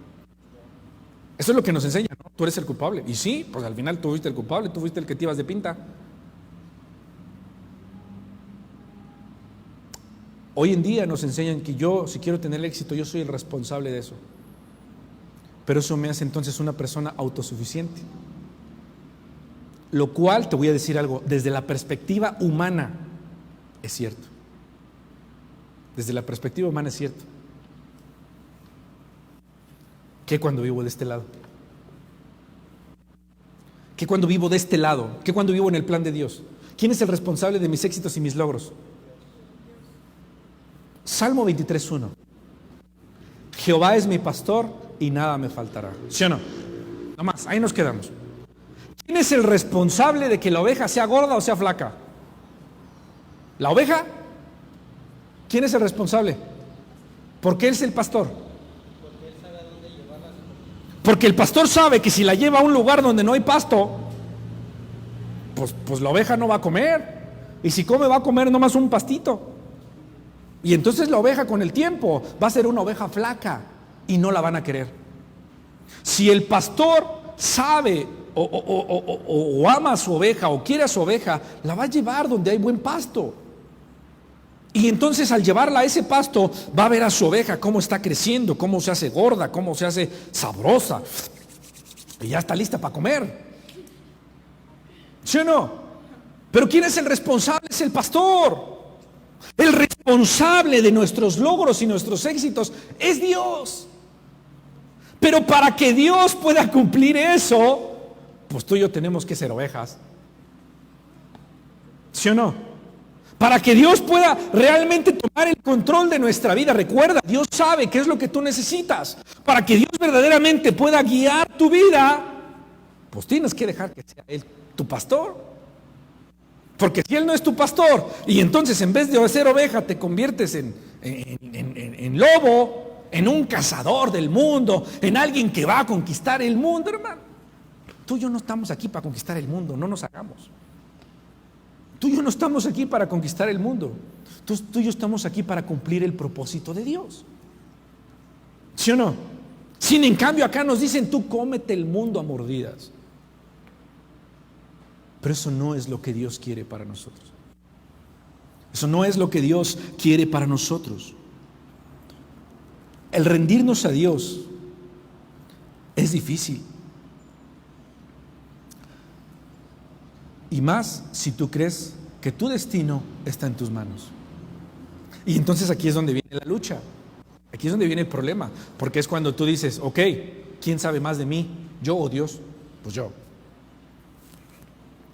Eso es lo que nos enseña, ¿no? Tú eres el culpable. Y sí, pues al final tú fuiste el culpable, tú fuiste el que te ibas de pinta. Hoy en día nos enseñan que yo, si quiero tener éxito, yo soy el responsable de eso. Pero eso me hace entonces una persona autosuficiente. Lo cual, te voy a decir algo, desde la perspectiva humana es cierto. Desde la perspectiva humana es cierto. ¿Qué cuando vivo de este lado? ¿Qué cuando vivo de este lado? ¿Qué cuando vivo en el plan de Dios? ¿Quién es el responsable de mis éxitos y mis logros? Salmo 23:1. Jehová es mi pastor y nada me faltará. ¿Sí o no? Nada más, ahí nos quedamos. ¿Quién es el responsable de que la oveja sea gorda o sea flaca? ¿La oveja? ¿Quién es el responsable? ¿Por qué él es el pastor? Porque el pastor sabe que si la lleva a un lugar donde no hay pasto, pues la oveja no va a comer. Y si come, va a comer nomás un pastito. Y entonces la oveja con el tiempo va a ser una oveja flaca y no la van a querer. Si el pastor sabe o ama a su oveja o quiere a su oveja, la va a llevar donde hay buen pasto. Y entonces al llevarla a ese pasto va a ver a su oveja cómo está creciendo, cómo se hace gorda, cómo se hace sabrosa. Y ya está lista para comer. ¿Sí o no? Pero ¿quién es el responsable? Es el pastor. El responsable de nuestros logros y nuestros éxitos es Dios. Pero para que Dios pueda cumplir eso, pues tú y yo tenemos que ser ovejas. ¿Sí o no? Para que Dios pueda realmente tomar el control de nuestra vida. Recuerda, Dios sabe qué es lo que tú necesitas. Para que Dios verdaderamente pueda guiar tu vida, pues tienes que dejar que sea Él tu pastor. Porque si Él no es tu pastor, y entonces en vez de ser oveja te conviertes en lobo, en un cazador del mundo, en alguien que va a conquistar el mundo, hermano. Tú y yo no estamos aquí para conquistar el mundo, no nos hagamos. Tú y yo no estamos aquí para conquistar el mundo. Tú y yo estamos aquí para cumplir el propósito de Dios. ¿Sí o no? Sin en cambio acá nos dicen: tú cómete el mundo a mordidas. Pero eso no es lo que Dios quiere para nosotros. Eso no es lo que Dios quiere para nosotros. El rendirnos a Dios es difícil. Y más si tú crees que tu destino está en tus manos. Y entonces aquí es donde viene la lucha. Aquí es donde viene el problema. Porque es cuando tú dices: ok, ¿quién sabe más de mí? ¿Yo o Dios? Pues yo.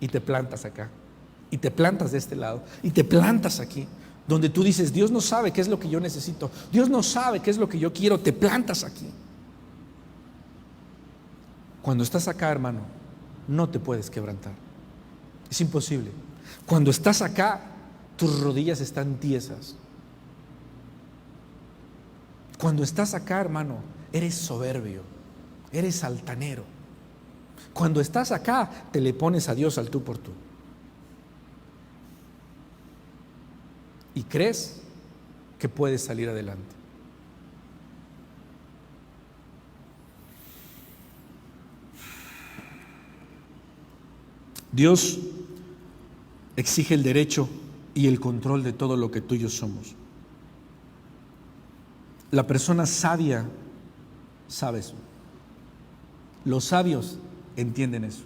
Y te plantas acá. Y te plantas de este lado. Y te plantas aquí. Donde tú dices: Dios no sabe qué es lo que yo necesito. Dios no sabe qué es lo que yo quiero. Te plantas aquí. Cuando estás acá, hermano, no te puedes quebrantar. Es imposible. Cuando estás acá, tus rodillas están tiesas. Cuando estás acá, hermano, eres soberbio, eres altanero. Cuando estás acá, te le pones a Dios al tú por tú. y crees que puedes salir adelante. Dios exige el derecho y el control de todo lo que tú y yo somos. La persona sabia sabe eso. Los sabios entienden eso.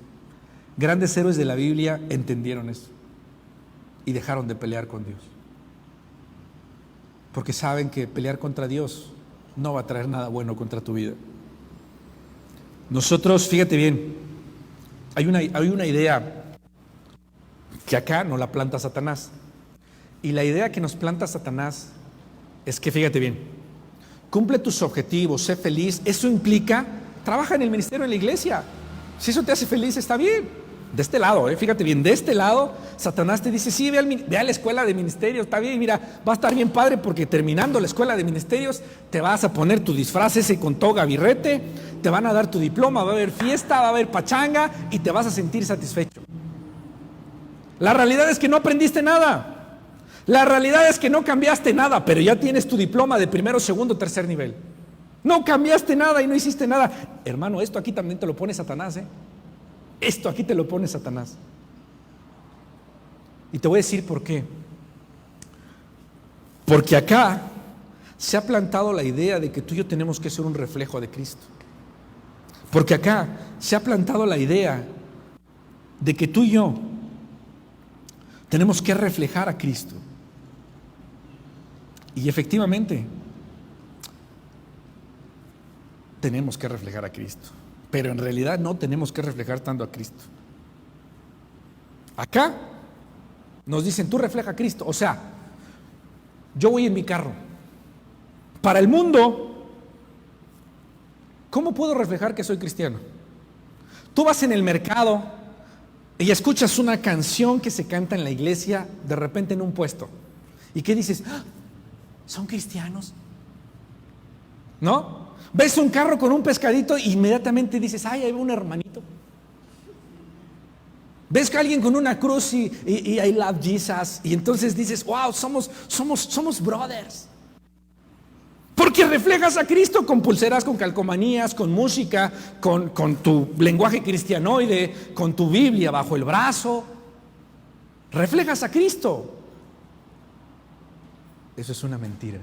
Grandes héroes de la Biblia entendieron eso y dejaron de pelear con Dios, porque saben que pelear contra Dios no va a traer nada bueno contra tu vida. Nosotros, fíjate bien, hay una idea que acá nos la planta Satanás, y la idea que nos planta Satanás es que, fíjate bien, cumple tus objetivos, sé feliz. Eso implica, trabaja en el ministerio, en la iglesia. Si eso te hace feliz, está bien. De este lado, fíjate bien, de este lado, Satanás te dice, sí, ve a la escuela de ministerios, está bien, mira, va a estar bien padre, porque terminando la escuela de ministerios, te vas a poner tu disfraz ese con toga, birrete, te van a dar tu diploma, va a haber fiesta, va a haber pachanga, y te vas a sentir satisfecho. La realidad es que no aprendiste nada. La realidad es que no cambiaste nada, pero ya tienes tu diploma de primero, segundo, tercer nivel. No cambiaste nada y no hiciste nada. Hermano, esto aquí también te lo pone Satanás, Esto aquí te lo pone Satanás. Y te voy a decir por qué. Porque acá se ha plantado la idea de que tú y yo tenemos que ser un reflejo de Cristo. Porque acá se ha plantado la idea de que tú y yo tenemos que reflejar a Cristo. Y efectivamente, tenemos que reflejar a Cristo. Pero en realidad no tenemos que reflejar tanto a Cristo. Acá nos dicen, tú refleja a Cristo. O sea, yo voy en mi carro. Para el mundo, ¿cómo puedo reflejar que soy cristiano? Tú vas en el mercado y escuchas una canción que se canta en la iglesia, de repente en un puesto. ¿Y qué dices? ¡Ah! ¿Son cristianos? ¿No? Ves un carro con un pescadito e inmediatamente dices, ay, ahí va un hermanito. Ves a alguien con una cruz y I love Jesus, y entonces dices, wow, somos brothers. Porque reflejas a Cristo con pulseras, con calcomanías, con música, con tu lenguaje cristianoide, con tu Biblia bajo el brazo. Reflejas a Cristo. Eso es una mentira.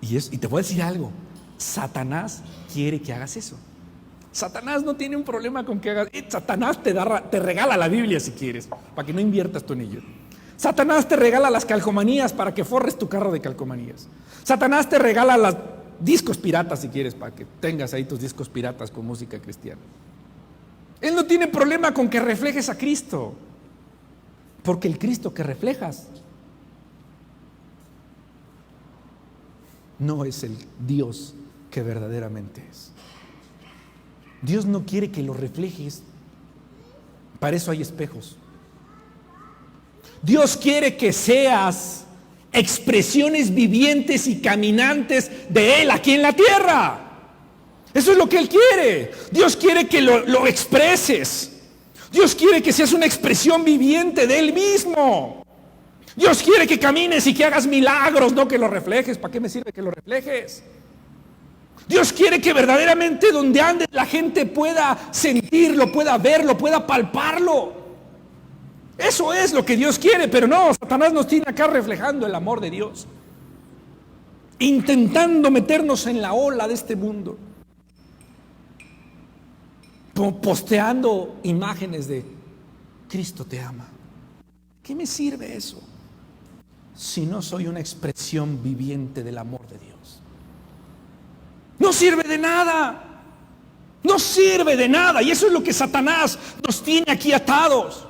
Y te voy a decir algo, Satanás quiere que hagas eso. Satanás no tiene un problema con que hagas. Satanás te regala la Biblia si quieres, para que no inviertas tú en ello. Satanás te regala las calcomanías para que forres tu carro de calcomanías. Satanás te regala los discos piratas si quieres, para que tengas ahí tus discos piratas con música cristiana. Él no tiene problema con que reflejes a Cristo, porque el Cristo que reflejas no es el Dios que verdaderamente es. Dios no quiere que lo reflejes. Para eso hay espejos. Dios quiere que seas expresiones vivientes y caminantes de Él aquí en la tierra. Eso es lo que Él quiere. Dios quiere que lo expreses. Dios quiere que seas una expresión viviente de Él mismo. Dios quiere que camines y que hagas milagros, no que lo reflejes. ¿Para qué me sirve que lo reflejes? Dios quiere que verdaderamente donde andes la gente pueda sentirlo, pueda verlo, pueda palparlo. Eso es lo que Dios quiere, pero no, Satanás nos tiene acá reflejando el amor de Dios, intentando meternos en la ola de este mundo, posteando imágenes de Cristo te ama. ¿Qué me sirve eso si no soy una expresión viviente del amor de Dios? No sirve de nada. No sirve de nada. Y eso es lo que Satanás nos tiene aquí atados.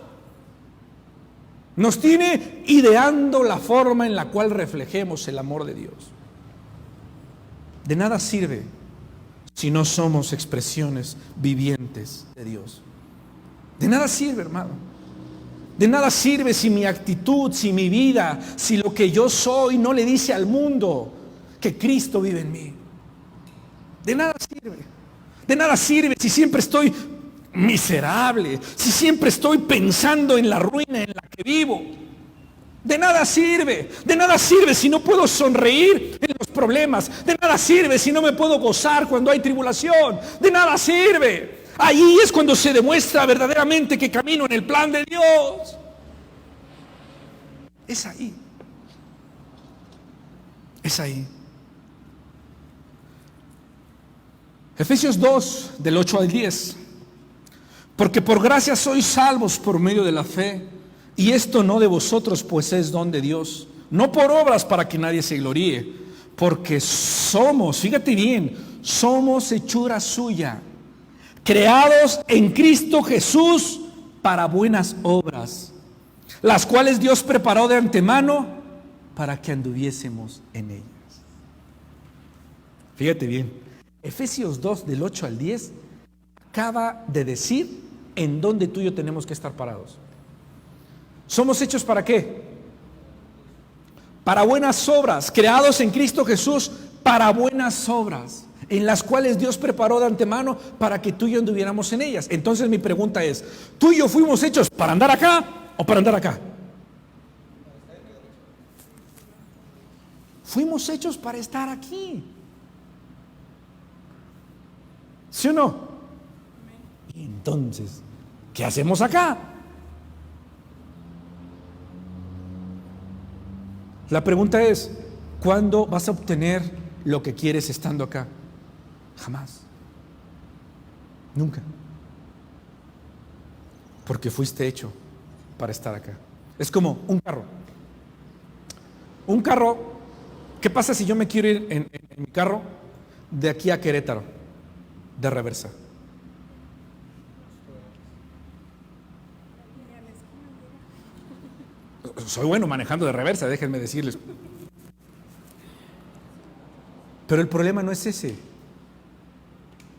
Nos tiene ideando la forma en la cual reflejemos el amor de Dios. De nada sirve si no somos expresiones vivientes de Dios. De nada sirve, hermano. De nada sirve si mi actitud, si mi vida, si lo que yo soy no le dice al mundo que Cristo vive en mí. De nada sirve. De nada sirve si siempre estoy miserable, si siempre estoy pensando en la ruina en la que vivo. De nada sirve si no puedo sonreír en los problemas. De nada sirve si no me puedo gozar cuando hay tribulación. De nada sirve. Ahí es cuando se demuestra verdaderamente que camino en el plan de Dios. Es ahí. Es ahí. Efesios 2, del 8 al 10. Porque por gracia sois salvos por medio de la fe. Y esto no de vosotros, pues es don de Dios. No por obras para que nadie se gloríe. Porque somos, fíjate bien, somos hechura suya, creados en Cristo Jesús para buenas obras, las cuales Dios preparó de antemano para que anduviésemos en ellas. Fíjate bien, Efesios 2 del 8 al 10 acaba de decir en dónde tú y yo tenemos que estar parados. ¿Somos hechos para qué? Para buenas obras, creados en Cristo Jesús para buenas obras, en las cuales Dios preparó de antemano para que tú y yo anduviéramos en ellas. Entonces mi pregunta es, ¿tú y yo fuimos hechos para andar acá o para andar acá? Fuimos hechos para estar aquí. ¿Sí o no? Y entonces, ¿qué hacemos acá? La pregunta es, ¿cuándo vas a obtener lo que quieres estando acá? Jamás. Nunca. Porque fuiste hecho para estar acá. Es como un carro. Un carro, ¿qué pasa si yo me quiero ir en mi carro de aquí a Querétaro, de reversa? Soy bueno manejando de reversa, déjenme decirles. Pero el problema no es ese.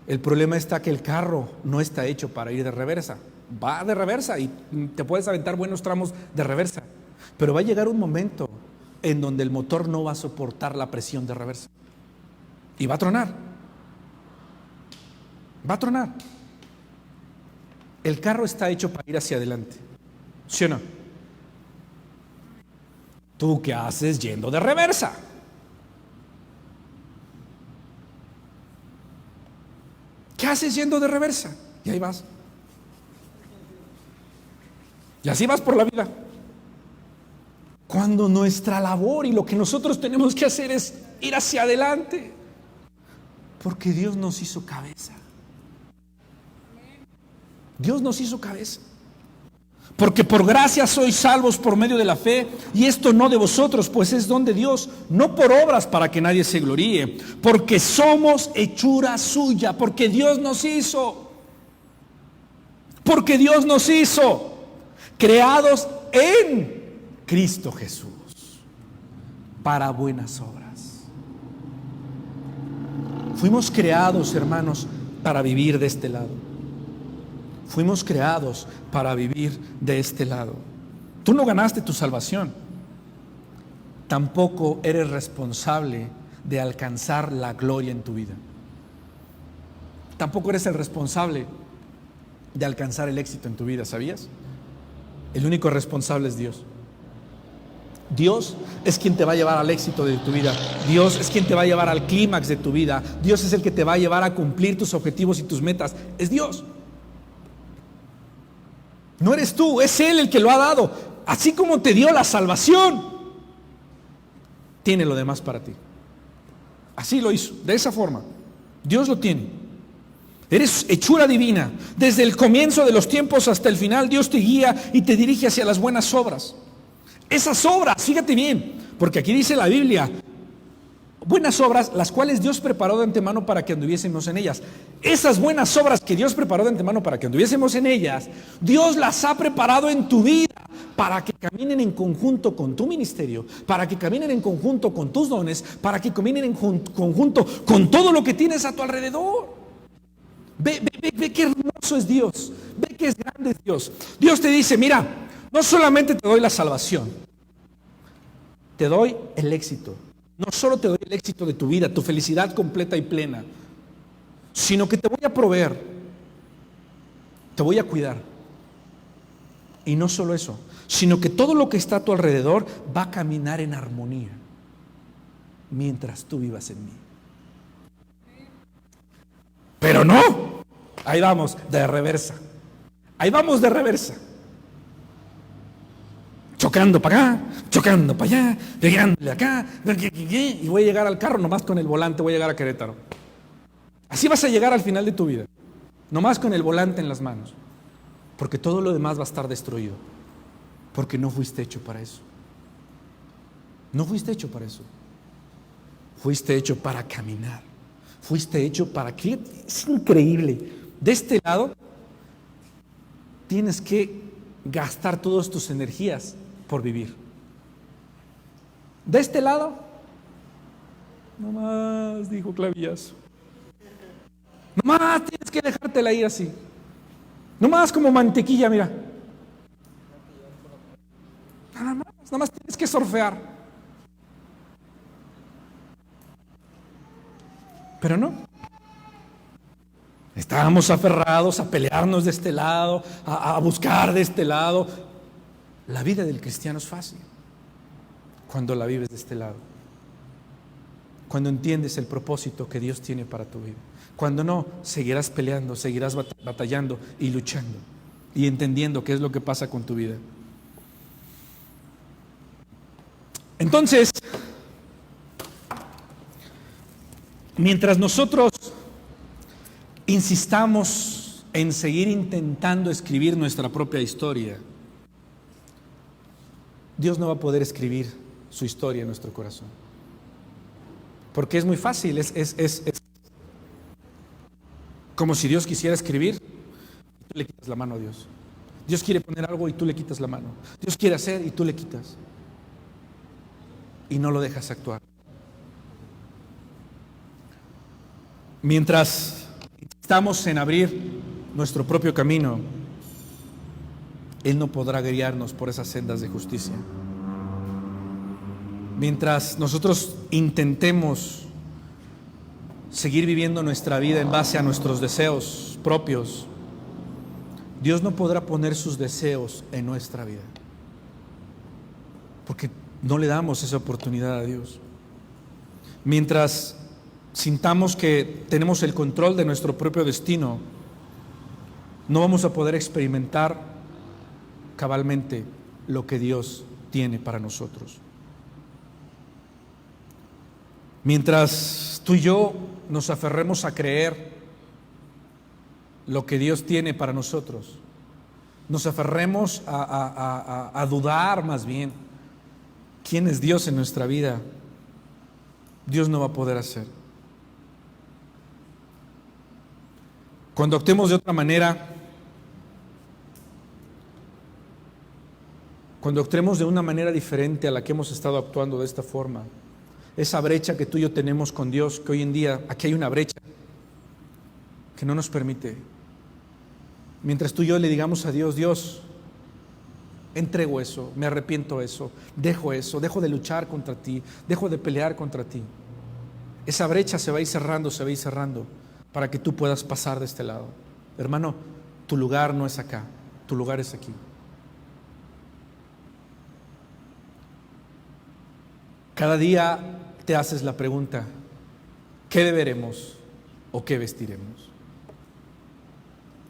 El problema está que el carro no está hecho para ir de reversa. Va de reversa y te puedes aventar buenos tramos de reversa. Pero va a llegar un momento en donde el motor no va a soportar la presión de reversa. Y va a tronar. Va a tronar. El carro está hecho para ir hacia adelante. ¿Sí o no? ¿Tú qué haces yendo de reversa? ¿Qué haces yendo de reversa? Y ahí vas. Y así vas por la vida. Cuando nuestra labor y lo que nosotros tenemos que hacer es ir hacia adelante. Porque Dios nos hizo cabeza. Dios nos hizo cabeza. Porque por gracia sois salvos por medio de la fe, y esto no de vosotros, pues es don de Dios, no por obras para que nadie se gloríe, porque somos hechura suya, porque Dios nos hizo, creados en Cristo Jesús, para buenas obras. Fuimos creados, hermanos, para vivir de este lado. Fuimos creados para vivir de este lado. Tú no ganaste tu salvación. Tampoco eres responsable de alcanzar la gloria en tu vida. Tampoco eres el responsable de alcanzar el éxito en tu vida, ¿sabías? El único responsable es Dios. Dios es quien te va a llevar al éxito de tu vida. Dios es quien te va a llevar al clímax de tu vida. Dios es el que te va a llevar a cumplir tus objetivos y tus metas. Es Dios. No eres tú, es Él el que lo ha dado. Así como te dio la salvación, tiene lo demás para ti. Así lo hizo, de esa forma. Dios lo tiene. Eres hechura divina. Desde el comienzo de los tiempos hasta el final, Dios te guía y te dirige hacia las buenas obras. Esas obras, fíjate bien, porque aquí dice la Biblia, buenas obras, las cuales Dios preparó de antemano para que anduviésemos en ellas. Esas buenas obras que Dios preparó de antemano para que anduviésemos en ellas, Dios las ha preparado en tu vida para que caminen en conjunto con tu ministerio, para que caminen en conjunto con tus dones, para que caminen en conjunto con todo lo que tienes a tu alrededor. Ve qué hermoso es Dios, ve qué es grande es Dios. Dios te dice, mira, no solamente te doy la salvación, te doy el éxito. No solo te doy el éxito de tu vida, tu felicidad completa y plena, sino que te voy a proveer, te voy a cuidar. Y no solo eso, sino que todo lo que está a tu alrededor va a caminar en armonía mientras tú vivas en mí. Pero no, ahí vamos de reversa. Ahí vamos de reversa. Chocando para acá, chocando para allá, llegándole acá, y voy a llegar al carro nomás con el volante, voy a llegar a Querétaro. Así vas a llegar al final de tu vida, nomás con el volante en las manos, porque todo lo demás va a estar destruido, porque no fuiste hecho para eso. No fuiste hecho para eso. Fuiste hecho para caminar. Fuiste hecho para que, es increíble, de este lado tienes que gastar todas tus energías por vivir. De este lado, nomás, dijo Clavillazo, nomás tienes que dejártela ir así, nomás como mantequilla, mira, nada más tienes que surfear. Pero no, estábamos aferrados a pelearnos de este lado, a buscar de este lado. La vida del cristiano es fácil cuando la vives de este lado, cuando entiendes el propósito que Dios tiene para tu vida. Cuando no, seguirás peleando, seguirás batallando y luchando y entendiendo qué es lo que pasa con tu vida. Entonces, mientras nosotros insistamos en seguir intentando escribir nuestra propia historia, Dios no va a poder escribir su historia en nuestro corazón. Porque es muy fácil, es como si Dios quisiera escribir y tú le quitas la mano a Dios. Dios quiere poner algo y tú le quitas la mano. Dios quiere hacer y tú le quitas. Y no lo dejas actuar. Mientras estamos en abrir nuestro propio camino, Él no podrá guiarnos por esas sendas de justicia. Mientras nosotros intentemos seguir viviendo nuestra vida en base a nuestros deseos propios, Dios no podrá poner sus deseos en nuestra vida, porque no le damos esa oportunidad a Dios. Mientras sintamos que tenemos el control de nuestro propio destino, no vamos a poder experimentar cabalmente lo que Dios tiene para nosotros. Mientras tú y yo nos aferremos a creer lo que Dios tiene para nosotros, nos aferremos a dudar más bien quién es Dios en nuestra vida, Dios no va a poder hacer. Cuando actuemos de otra manera, cuando actuemos de una manera diferente a la que hemos estado actuando de esta forma, esa brecha que tú y yo tenemos con Dios, que hoy en día aquí hay una brecha que no nos permite. Mientras tú y yo le digamos a Dios, Dios, entrego eso, me arrepiento eso, dejo de luchar contra ti, dejo de pelear contra ti. Esa brecha se va a ir cerrando para que tú puedas pasar de este lado. Hermano, tu lugar no es acá, tu lugar es aquí. Cada día te haces la pregunta, ¿qué beberemos o qué vestiremos?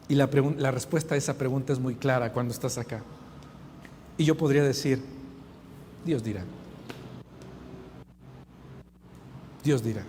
Y la respuesta a esa pregunta es muy clara cuando estás acá. Y yo podría decir, Dios dirá. Dios dirá.